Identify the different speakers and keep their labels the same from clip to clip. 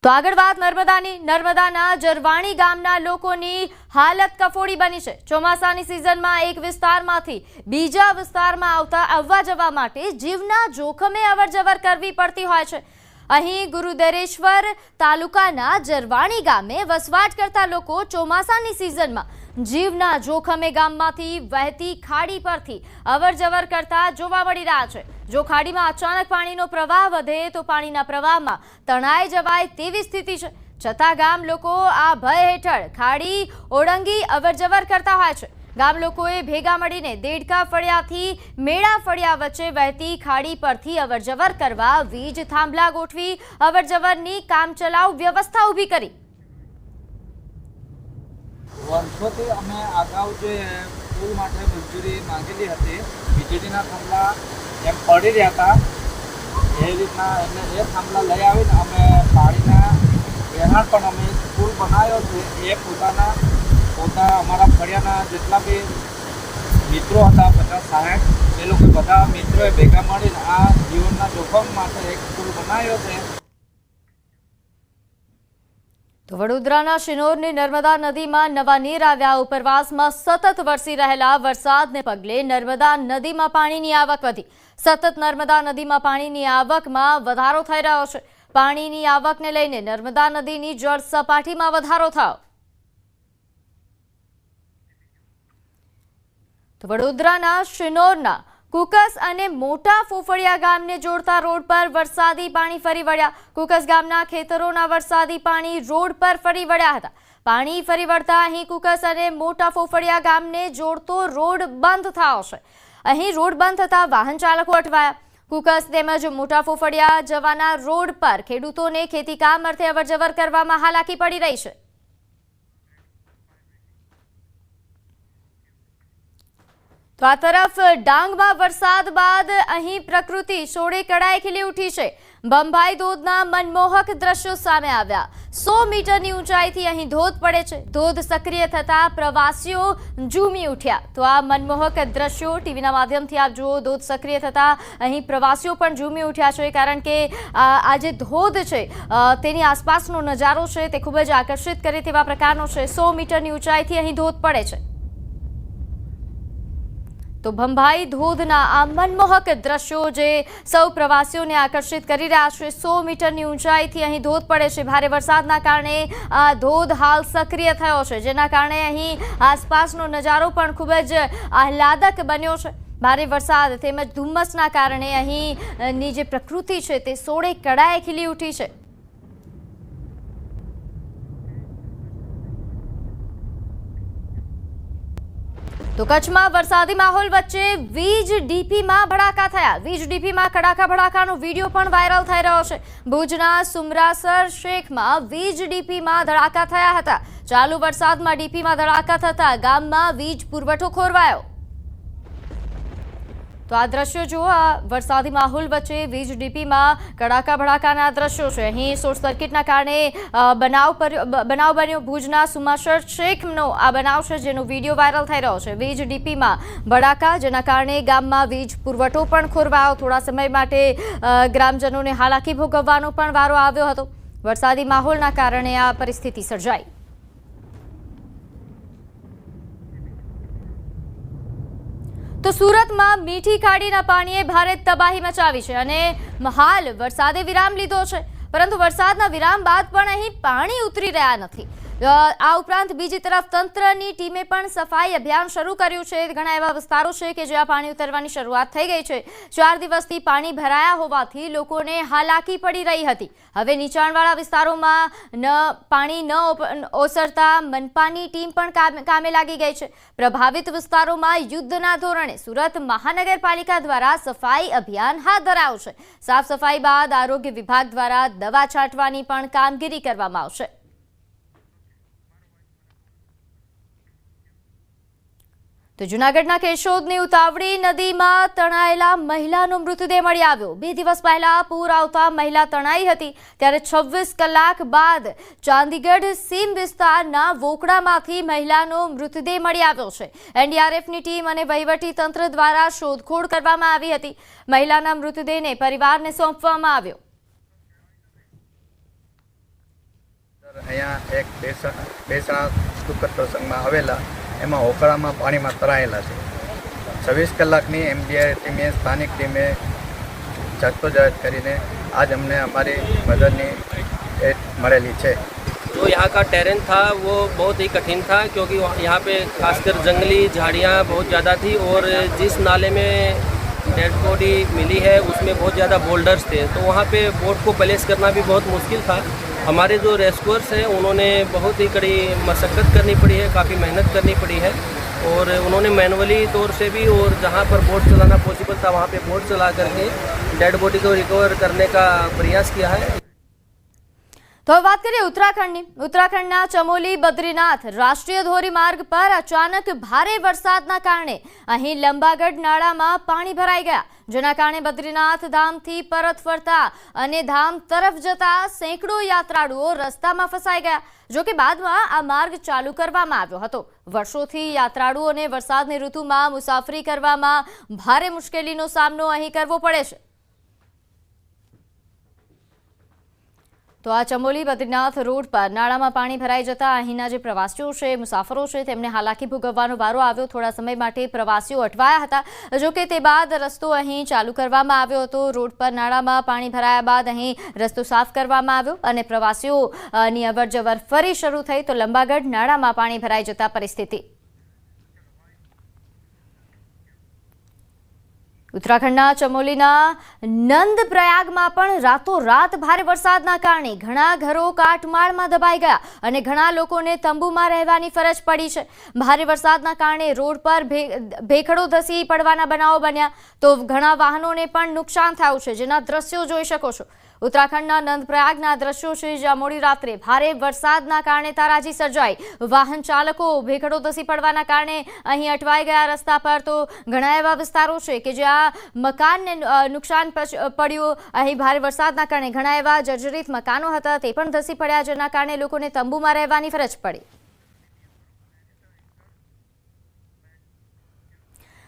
Speaker 1: તો આગળ વાત નર્મદાના જરવાણી ગામના લોકોની હાલત કફોડી બની છે। ચોમાસાની સિઝનમાં એક વિસ્તારમાંથી બીજા વિસ્તારમાં આવવા જવા માટે જીવના જોખમે અવરજવર કરવી પડતી હોય છે। અહીં ગુરુદેરેશ્વર તાલુકાના જરવાણી ગામે વસવાટ કરતા લોકો ચોમાસાની સિઝનમાં જીવના જોખમે ગામમાંથી વહેતી ખાડી પરથી અવરજવર કરતા જોવા મળી રહ્યા છે। જો ખાડીમાં અચાનક પાણીનો પ્રવાહ વધે તો પાણીના પ્રવાહમાં તણાઈ જવાય તેવી સ્થિતિ છે, છતાં ગામ લોકો આ ભય હેઠળ ખાડી ઓળંગી અવરજવર કરતા હોય છે। ગામ લોકોએ ભેગા મળીને દેડકા ફળિયાથી મેળા ફળિયા વચ્ચે વહેતી ખાડી પરથી અવરજવર કરવા વીજ થાંભલા ગોઠવી અવરજવરની કામચલાઉ વ્યવસ્થા ઊભી કરી।
Speaker 2: વર્ષોથી અમે અગાઉ જે પુલ માટે મંજૂરી માંગેલી હતી, વીજળીના થાંભલા એમ પડી રહ્યા હતા એ રીતના, એટલે એ થાંભલા લઈ આવીને અમે પાણીના વહેણ પણ અમે પુલ બનાવ્યો છે। એ પોતા અમારા ફળિયાના જેટલા બી મિત્રો હતા 50-60 એ લોકો બધા મિત્રોએ ભેગા મળીને આ જીવનના જોખમ માટે એક પુલ બનાવ્યો છે।
Speaker 1: તો વડોદરાના શિનોરની નર્મદા નદીમાં નવા નીર આવ્યા। ઉપરવાસમાં સતત વરસી રહેલા વરસાદને પગલે નર્મદા નદીમાં પાણીની આવક વધી। સતત નર્મદા નદીમાં પાણીની આવકમાં વધારો થઈ રહ્યો છે। પાણીની આવકને લઈને નર્મદા નદીની જળ સપાટીમાં વધારો થયો। તો વડોદરાના શિનોરના કુકસ અને મોટા ફોફળિયા ગામને જોડતા રોડ પર વરસાદી પાણી ફરી વળ્યા। કુકસ ગામના ખેતરોના વરસાદી પાણી રોડ પર ફરી વળ્યા હતા। પાણી ફરી વળતા અહીં કુકસ અને મોટા ફોફળિયા ગામને જોડતો રોડ બંધ થયો છે। અહીં રોડ બંધ થતા વાહન ચાલકો અટવાયા। કુકસ તેમજ મોટા ફોફળિયા જવાના રોડ પર ખેડૂતોને ખેતી કામ અર્થે અવરજવર કરવામાં હાલાકી પડી રહી છે। તો આ તરફ ડાંગમાં વરસાદ બાદ અહીં પ્રકૃતિ સોળે કળાએ ખીલી ઉઠી છે। બંભાઈ ધોધના મનમોહક દ્રશ્યો સામે આવ્યા। 100 મીટરની ઊંચાઈથી અહીં ધોધ પડે છે। ધોધ સક્રિય થતા પ્રવાસીઓ ઝૂમી ઉઠ્યા। તો આ મનમોહક દ્રશ્યો ટીવીના માધ્યમથી આપ જુઓ। ધોધ સક્રિય થતા અહીં પ્રવાસીઓ પણ ઝૂમી ઉઠ્યા છે, કારણ કે આ જે ધોધ છે તેની આસપાસનો નજારો છે તે ખૂબ જ આકર્ષિત કરે તેવા પ્રકારનો છે। 100 મીટરની ઊંચાઈથી અહીં ધોધ પડે છે। તો બંભાઈ ધોધના આ મનમોહક દ્રશ્યો જે સૌ પ્રવાસીઓને આકર્ષિત કરી રહ્યા છે। 100 મીટરની ઊંચાઈથી અહીં ધોધ પડે છે। ભારે વરસાદના કારણે આ ધોધ હાલ સક્રિય થયો છે, જેના કારણે અહીં આસપાસનો નજારો પણ ખૂબ જ આહલાદક બન્યો છે। ભારે વરસાદ તેમજ ધુમ્મસના કારણે અહીંની જે પ્રકૃતિ છે તે સોળે કળાએ ખીલી ઉઠી છે। તો કચ્છમાં વરસાદી માહોલ વચ્ચે વીજ ડીપીમાં ભડાકા થયા। વીજ ડીપીમાં કડાકા ભડાકાનો વિડીયો પણ વાયરલ થઈ રહ્યો છે। ભુજના સુમરાસર શેખમાં વીજ ડીપીમાં ધડાકા થયા હતા। ચાલુ વરસાદમાં ડીપીમાં ધડાકા થતા ગામમાં વીજ પુરવઠો ખોરવાયો। તો આ દ્રશ્યો જુઓ। આ વરસાદી માહોલ વચ્ચે વીજ ડીપીમાં કડાકા ભડાકાના દ્રશ્યો છે। અહીં શોર્ટ સર્કિટના કારણે બનાવ બન્યો। ભુજના સુમાસર શેખનો આ બનાવ છે, જેનો વિડીયો વાયરલ થઈ રહ્યો છે। વીજ ડીપીમાં ભડાકા, જેના કારણે ગામમાં વીજ પુરવઠો પણ ખોરવાયો। થોડા સમય માટે ગ્રામજનોને હાલાકી ભોગવવાનો પણ વારો આવ્યો હતો। વરસાદી માહોલના કારણે આ પરિસ્થિતિ સર્જાઈ। તો સુરતમાં મીઠી ખાડીના પાણીએ ભારે તબાહી મચાવી છે અને હાલ વરસાદે વિરામ લીધો છે, પરંતુ વરસાદના વિરામ બાદ પણ અહીં પાણી ઉતરી રહ્યા નથી। આ ઉપરાંત બીજી તરફ તંત્રની ટીમે પણ સફાઈ અભિયાન શરૂ કર્યું છે। ઘણા એવા વિસ્તારો છે કે જ્યાં પાણી ઉતરવાની શરૂઆત થઈ ગઈ છે। 4 દિવસથી પાણી ભરાયા હોવાથી લોકોને હાલાકી પડી રહી હતી। હવે નીચાણવાળા વિસ્તારોમાં પાણી ન ઓસરતા મનપાની ટીમ પણ કામે લાગી ગઈ છે। પ્રભાવિત વિસ્તારોમાં યુદ્ધના ધોરણે સુરત મહાનગરપાલિકા દ્વારા સફાઈ અભિયાન હાથ ધરાયું છે। સાફ સફાઈ બાદ આરોગ્ય વિભાગ દ્વારા દવા છાંટવાની પણ કામગીરી કરવામાં આવશે। તો જૂનાગઢના કેશોદની ઉતાવળી નદીમાં તણાયેલા મહિલાનો મૃતદેહ મળી આવ્યો। 2 દિવસ પહેલા પૂર આવતા મહિલા તણાઈ હતી, ત્યારે 26 કલાક બાદ ચાંદીગઢ સીમ વિસ્તારના વોકડામાંથી મહિલાનો મૃતદેહ મળી આવ્યો છે। એનડીઆરએફની ટીમ અને વહીવટી તંત્ર દ્વારા શોધખોળ કરવામાં આવી હતી। મહિલાના મૃતદેહને પરિવારને સોંપવામાં આવ્યો।
Speaker 3: એક બેસણા દુઃખદ પ્રસંગમાં આવેલા એમાં હોકળામાં પાણીમાં તરાયેલા છે. 26 કલાકની MDR ટીમે સ્થાનિક ટીમે જદ્દોજહદ કરીને આજ અમને અમારી મદદની એડ મળેલી છે.
Speaker 4: जो यहाँ का टेरेन था वो बहुत ही कठिन था, क्योंकि यहाँ पे खासकर जंगली झाड़ियाँ बहुत ज़्यादा थी और जिस नाले में डेड बॉडी मिली है उसमें बहुत ज़्यादा बोल्डर्स थे, तो वहाँ पे बोट को प्लेस करना भी बहुत मुश्किल था. हमारे जो रेस्क्यूअर्स हैं उन्होंने बहुत ही कड़ी मशक्क़त करनी पड़ी है, काफ़ी मेहनत करनी पड़ी है और उन्होंने मैनुअली तौर से भी और जहाँ पर बोट चलाना पॉसिबल था वहाँ पे बोट चला करके डेड बॉडी को रिकवर करने का प्रयास किया है.
Speaker 1: તો વાત કરીએ ઉત્તરાખંડની. ઉત્તરાખંડના ચમોલી બદ્રીનાથ રાષ્ટ્રીય ધોરીમાર્ગ પર અચાનક ભારે વરસાદના કારણે અહીં લંબાગઢ નાળામાં પાણી ભરાઈ ગયા, જેના કારણે બદ્રીનાથ ધામથી પરત ફરતા અને ધામ તરફ જતા સેંકડો યાત્રાળુઓ રસ્તામાં ફસાઈ ગયા. જોકે બાદમાં આ માર્ગ ચાલુ કરવામાં આવ્યો હતો. વર્ષોથી યાત્રાળુઓને વરસાદની ઋતુમાં મુસાફરી કરવામાં ભારે મુશ્કેલીનો સામનો અહીં કરવો પડે છે. તો આ ચમોલી બદ્રીનાથ રોડ પર નાળામાં પાણી ભરાઈ જતા અહીંના જે પ્રવાસીઓ છે, મુસાફરો છે, તેમને હાલાકી ભોગવવાનો વારો આવ્યો. થોડા સમય માટે પ્રવાસીઓ અટવાયા હતા, જોકે તે બાદ રસ્તો અહીં ચાલુ કરવામાં આવ્યો હતો. રોડ પર નાળામાં પાણી ભરાયા બાદ અહીં રસ્તો સાફ કરવામાં આવ્યો અને પ્રવાસીઓની અવરજવર ફરી શરૂ થઈ. તો લંબાગઢ નાળામાં પાણી ભરાઈ જતા પરિસ્થિતિ. ઉત્તરાખંડના ચમોલીના નંદપ્રયાગમાં પણ રાતોરાત ભારે વરસાદના કારણે ઘણા ઘરો કાટમાળમાં દબાઈ ગયા અને ઘણા લોકોને તંબુમાં રહેવાની ફરજ પડી છે. ભારે વરસાદના કારણે રોડ પર ભેખડો ધસી પડવાના બનાવો બન્યા, તો ઘણા વાહનોને પણ નુકસાન થયું છે, જેના દ્રશ્યો જોઈ શકો છો. ઉત્તરાખંડના નંદપ્રયાગના દ્રશ્યો છે, જ્યાં મોડી રાત્રે ભારે વરસાદના કારણે તારાજી સર્જાઈ. વાહન ચાલકો ભેખડો ધસી પડવાના કારણે અહીં અટવાઈ ગયા રસ્તા પર. તો ઘણા એવા વિસ્તારો છે કે જ્યાં મકાનને નુકસાન પડ્યું. અહીં ભારે વરસાદના કારણે ઘણા એવા જર્જરિત મકાનો હતા, તે પણ ધસી પડ્યા, જેના કારણે લોકોને તંબુમાં રહેવાની ફરજ પડી.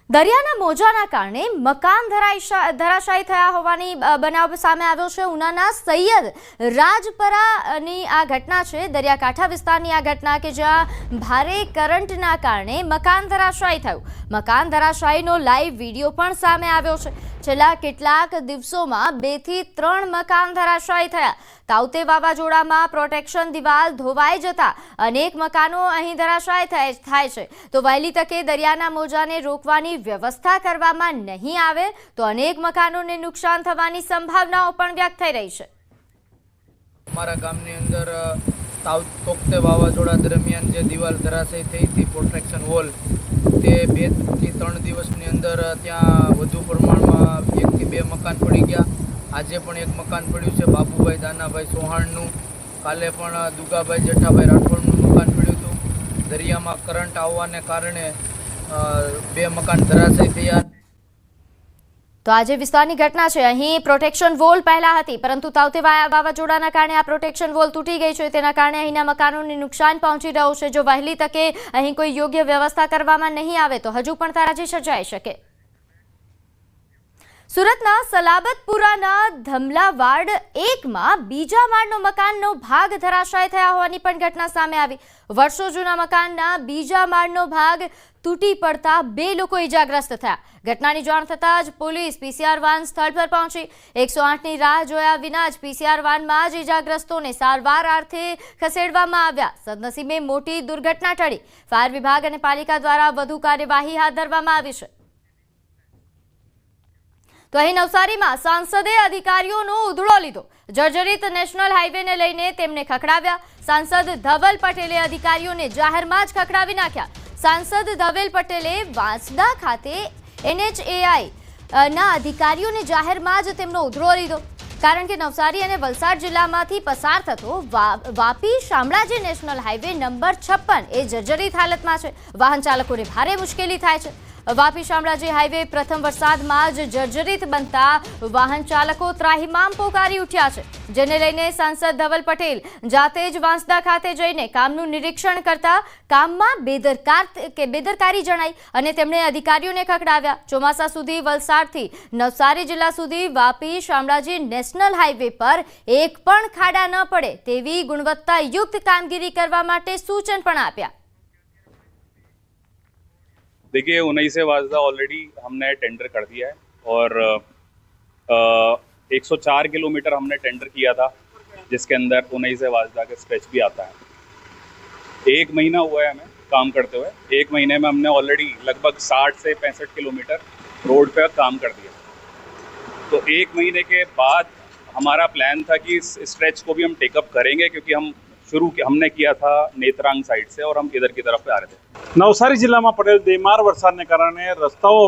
Speaker 1: દરિયાના મોજાના કારણે મકાન ધરાશાયી થયા હોવાની બનાવ સામે આવ્યો છે. ઉનાના સૈયદ રાજપરાની આ ઘટના છે, દરિયાકાંઠા વિસ્તારની આ ઘટના કે જ્યાં ભારે કરંટના કારણે મકાન ધરાશાયી થયું. મકાન ધરાશાયીનો લાઈવ વિડીયો પણ સામે આવ્યો છે. છેલ્લા કેટલાક દિવસોમાં 2 થી 3 મકાન ધરાશાયી થયા. તાઉતે વાવાઝોડામાં પ્રોટેક્શન દિવાલ ધોવાઈ જતા અનેક મકાનો અહીં ધરાશાયી થાય છે. તો વહેલી તકે દરિયાના મોજાને રોકવાની વ્યવસ્થા કરવામાં નહીં આવે તો અનેક મકાનોને નુકસાન થવાની સંભાવનાઓ પણ વ્યક્ત થઈ રહી છે.
Speaker 2: અમારા ગામની અંદર તોકતે વાવાઝોડા દરમિયાન જે દિવાલ ધરાશાયી થઈ હતી, પ્રોટેક્શન વોલ, તે 2 થી 3 દિવસની અંદર ત્યાં વધુ પ્રમાણમાં 1 થી 2 મકાન પડી ગયા. આજે પણ એક મકાન પડ્યું છે બાબુભાઈ દાનાભાઈ ચૌહાણનું. કાલે પણ દુગાભાઈ જેઠાભાઈ રાઠોડનું મકાન પડ્યું હતું. દરિયામાં કરંટ આવવાને કારણે 2 મકાન ધરાશાયી થયા.
Speaker 1: તો આજે વિસ્તારની ઘટના છે. અહીં પ્રોટેક્શન વોલ પહેલા હતી, પરંતુ તાઉતે વાવાઝોડાના કારણે આ પ્રોટેક્શન વોલ તૂટી ગઈ છે. તેના કારણે અહીંના મકાનોને નુકસાન પહોંચી રહ્યું છે. જો વહેલી તકે અહીં કોઈ યોગ્ય વ્યવસ્થા કરવામાં નહીં આવે તો હજુ પણ તારાજી સર્જાઈ શકે. સુરતના સલાબતપુરાના ધમલાવાડ 1માં બીજા માળનો મકાનનો ભાગ ધરાશાયી થયા હોવાની પણ ઘટના સામે આવી. વર્ષો જૂના મકાનના બીજા માળનો ભાગ તૂટી પડતા 2 લોકો ઇજાગ્રસ્ત થયા. ઘટનાની જાણ થતાં જ પોલીસ PCR વાન સ્થળ પર પહોંચી. 108ની રાહ જોયા વિના જ PCR વાનમાં જ ઇજાગ્રસ્તોને સારવાર અર્થે ખસેડવામાં આવ્યા. સદનસીબે મોટી દુર્ઘટના ટળી. ફાયર વિભાગ અને પાલિકા દ્વારા વધુ કાર્યવાહી હાથ ધરવામાં આવી છે. તો અહીં નવસારીમાં સાંસદે અધિકારીઓનો ઉધડો લીધો. જર્જરિત નેશનલ હાઈવેને લઈને તેમને ખખડાવ્યા. સાંસદ ધવલ પટેલે અધિકારીઓને જાહેરમાં જ ખખડાવી નાખ્યા. સાંસદ ધવલ પટેલે વાંસદા ખાતે NHAI ના અધિકારીઓને જાહેરમાં જ તેમનો ઉધડો લીધો. કારણ કે નવસારી અને વલસાડ જિલ્લામાંથી પસાર થતો Vapi Shamlaji national highway number 56 એ જર્જરિત હાલતમાં છે. વાહન ચાલકોને ભારે મુશ્કેલી થાય છે. વાપી શામળાજી હાઈવે પ્રથમ વરસાદમાં જ જર્જરિત બનતા વાહન ચાલકો ત્રાહિમામ પોકારી ઉઠ્યા છે, જેને લઈને સાંસદ ધવલ પટેલ જાતે જ વાંસદા ખાતે જઈને કામનું નિરીક્ષણ કરતા કામમાં બેદરકારી જણાઈ અને તેમણે અધિકારીઓને ખખડાવ્યા. ચોમાસા સુધી વલસાડથી નવસારી જિલ્લા સુધી વાપી શામળાજી નેશનલ હાઈવે પર એક પણ ખાડા ન પડે તેવી ગુણવત્તાયુક્ત કામગીરી કરવા માટે સૂચન પણ આપ્યા.
Speaker 5: देखिए 19 वाजदा ऑलरेडी हमने टेंडर कर दिया है और 104 किलोमीटर हमने टेंडर किया था, जिसके अंदर 19 वाजदा का स्ट्रेच भी आता है. 1 महीना हुआ है हमें काम करते हुए. 1 महीने में हमने ऑलरेडी लगभग 60 से 65 किलोमीटर रोड पे काम कर दिया. तो 1 महीने के बाद हमारा प्लान था कि इस स्ट्रेच को भी हम टेकअप करेंगे, क्योंकि हमने किया था नेत्रांग साइड से और हम इधर की तरफ पे आ रहे थे.
Speaker 6: નવસારી જિલ્લામાં પડેલ બેમાર વરસાદને કારણે રસ્તાઓ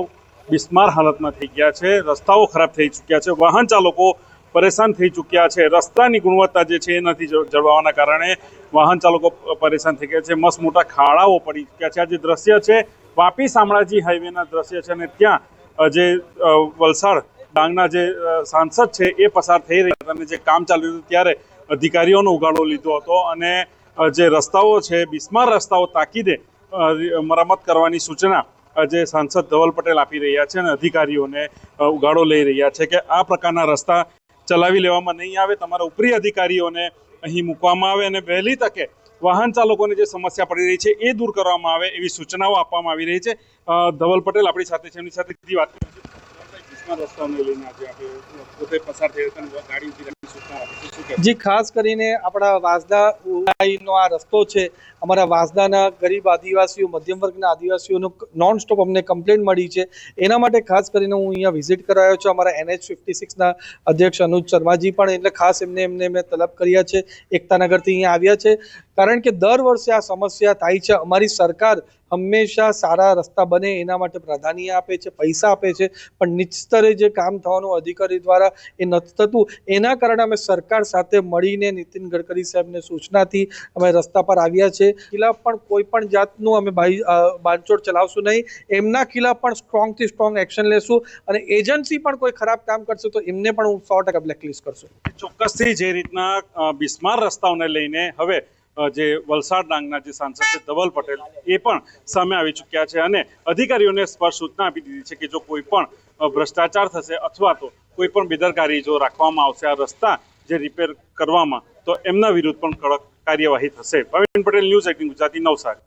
Speaker 6: બિસ્માર હાલતમાં થઈ ગયા છે, રસ્તાઓ ખરાબ થઈ ચૂક્યા છે, વાહન ચાલકો પરેશાન થઈ ચૂક્યા છે. રસ્તાની ગુણવત્તા જે છે એ નથી જળવાવાના કારણે વાહન ચાલકો પરેશાન થઈ ગયા છે. મસ્ત મોટા ખાડાઓ પડી ચૂક્યા છે. આ જે દ્રશ્ય છે વાપી શામળાજી હાઈવેના દ્રશ્ય છે અને ત્યાં જે વલસાડ ડાંગના જે સાંસદ છે એ પસાર થઈ રહ્યા હતા અને જે કામ ચાલી રહ્યું હતું ત્યારે અધિકારીઓનો ઉગાડો લીધો હતો અને જે રસ્તાઓ છે બિસ્માર રસ્તાઓ તાકીદે મરામત કરવાની સૂચના જે સાંસદ ધવલ પટેલ આપી રહ્યા છે અને અધિકારીઓને ઉગાડો લઈ રહ્યા છે કે આ પ્રકારના રસ્તા ચલાવી લેવામાં નહીં આવે, તમારા ઉપરી અધિકારીઓને અહીં મૂકવામાં આવે અને વહેલી તકે વાહન ચાલકોને જે સમસ્યા પડી રહી છે એ દૂર કરવામાં આવે એવી સૂચનાઓ આપવામાં આવી રહી છે. ધવલ પટેલ આપણી સાથે છે, એમની સાથે સીધી વાત કરીએ. રસ્તાઓને લઈને આજે આપણે પોતે પસાર થઈ હતા ગાડી ઉભી રાખવાની સૂચના આપી છે.
Speaker 7: જી, ખાસ કરીને આપણા વાંસદા ઉડાઈનો આ રસ્તો છે. અમારા વાંસદાના ગરીબ આદિવાસીઓ, મધ્યમ વર્ગના આદિવાસીઓનો નોન સ્ટોપ અમને કમ્પ્લેન્ટ મળી છે. એના માટે ખાસ કરીને હું અહીંયા વિઝિટ કરાયો છું. અમારા NH56ના અધ્યક્ષ અનુજ શર્માજી પણ, એટલે ખાસ એમને મેં તલબ કર્યા છે, એકતાનગરથી અહીંયા આવ્યા છે. કારણ કે દર વર્ષે આ સમસ્યા થાય છે. અમારી સરકાર હંમેશા સારા રસ્તા બને એના માટે પ્રાધાન્ય આપે છે, પૈસા આપે છે, પણ નીચ સ્તરે જે કામ થવાનું અધિકારી દ્વારા એ નથી થતું. એના કારણે અમે સરકાર સાથે મળીને નીતિન ગડકરી સાહેબને સૂચનાથી અમે રસ્તા પર આવ્યા છે. ખિલાફ પણ કોઈ પણ જાતનું અમે બાંધછોડ ચલાવશું નહીં. એમના ખિલાફ પણ સ્ટ્રોંગથી સ્ટ્રોંગ એક્શન લેશું અને એજન્સી પણ કોઈ ખરાબ કામ કરશે તો એમને પણ હું 100% બ્લેકલિસ્ટ કરશું.
Speaker 6: ચોક્કસથી જે રીતના બિસ્માર રસ્તાઓને લઈને હવે જે વલસાડ ડાંગના જે સાંસદ છે ધવલ પટેલ એ પણ સામે આવી ચૂક્યા છે અને અધિકારીઓને સ્પષ્ટ સૂચના આપી દીધી છે કે જો કોઈ પણ ભ્રષ્ટાચાર થશે અથવા તો કોઈ પણ બેદરકારી જો રાખવામાં આવશે આ રસ્તા જે રિપેર કરવામાં, તો એમના વિરુદ્ધ પણ કડક કાર્યવાહી થશે. પ્રવીણ પટેલ, ન્યૂઝ 18 ગુજરાતી, નવસારી.